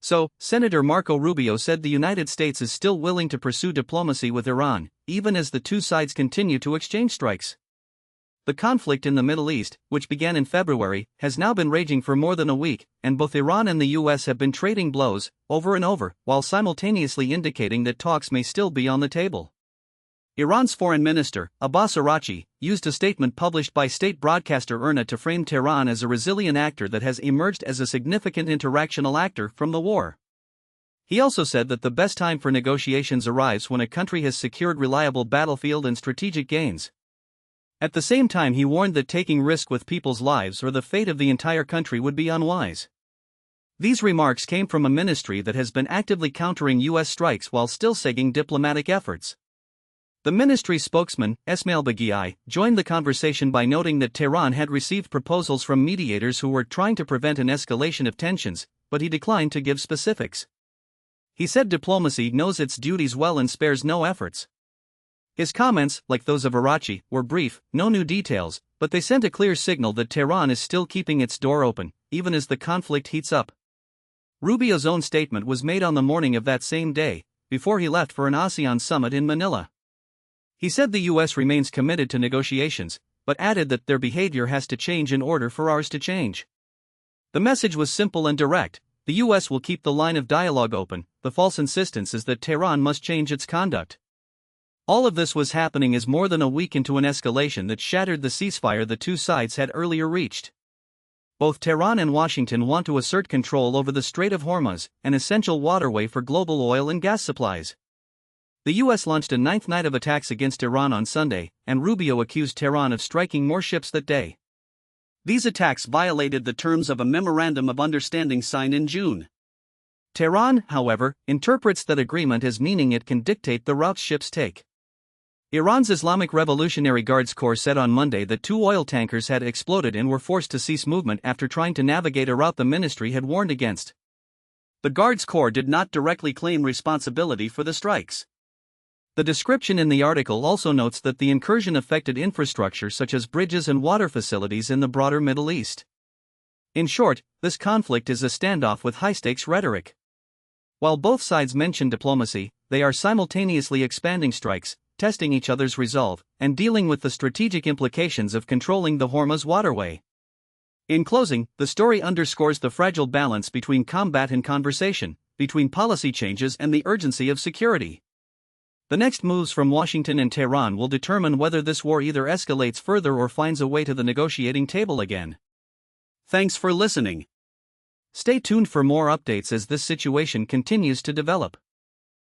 So, Senator Marco Rubio said the United States is still willing to pursue diplomacy with Iran, even as the two sides continue to exchange strikes. The conflict in the Middle East, which began in February, has now been raging for more than a week, and both Iran and the US have been trading blows, over and over, while simultaneously indicating that talks may still be on the table. Iran's foreign minister, Abbas Araghchi, used a statement published by state broadcaster IRNA to frame Tehran as a resilient actor that has emerged as a significant interactional actor from the war. He also said that the best time for negotiations arrives when a country has secured reliable battlefield and strategic gains. At the same time, he warned that taking risk with people's lives or the fate of the entire country would be unwise. These remarks came from a ministry that has been actively countering U.S. strikes while still segging diplomatic efforts. The ministry's spokesman, Esmail Baghaei, joined the conversation by noting that Tehran had received proposals from mediators who were trying to prevent an escalation of tensions, but he declined to give specifics. He said diplomacy knows its duties well and spares no efforts. His comments, like those of Araghchi, were brief, no new details, but they sent a clear signal that Tehran is still keeping its door open, even as the conflict heats up. Rubio's own statement was made on the morning of that same day, before he left for an ASEAN summit in Manila. He said the U.S. remains committed to negotiations, but added that their behavior has to change in order for ours to change. The message was simple and direct: the U.S. will keep the line of dialogue open. The false insistence is that Tehran must change its conduct. All of this was happening as more than a week into an escalation that shattered the ceasefire the two sides had earlier reached. Both Tehran and Washington want to assert control over the Strait of Hormuz, an essential waterway for global oil and gas supplies. The U.S. launched a ninth night of attacks against Iran on Sunday, and Rubio accused Tehran of striking more ships that day. These attacks violated the terms of a memorandum of understanding signed in June. Tehran, however, interprets that agreement as meaning it can dictate the routes ships take. Iran's Islamic Revolutionary Guards Corps said on Monday that 2 oil tankers had exploded and were forced to cease movement after trying to navigate a route the ministry had warned against. The Guards Corps did not directly claim responsibility for the strikes. The description in the article also notes that the incursion affected infrastructure such as bridges and water facilities in the broader Middle East. In short, this conflict is a standoff with high-stakes rhetoric. While both sides mention diplomacy, they are simultaneously expanding strikes, testing each other's resolve, and dealing with the strategic implications of controlling the Hormuz waterway. In closing, the story underscores the fragile balance between combat and conversation, between policy changes and the urgency of security. The next moves from Washington and Tehran will determine whether this war either escalates further or finds a way to the negotiating table again. Thanks for listening. Stay tuned for more updates as this situation continues to develop.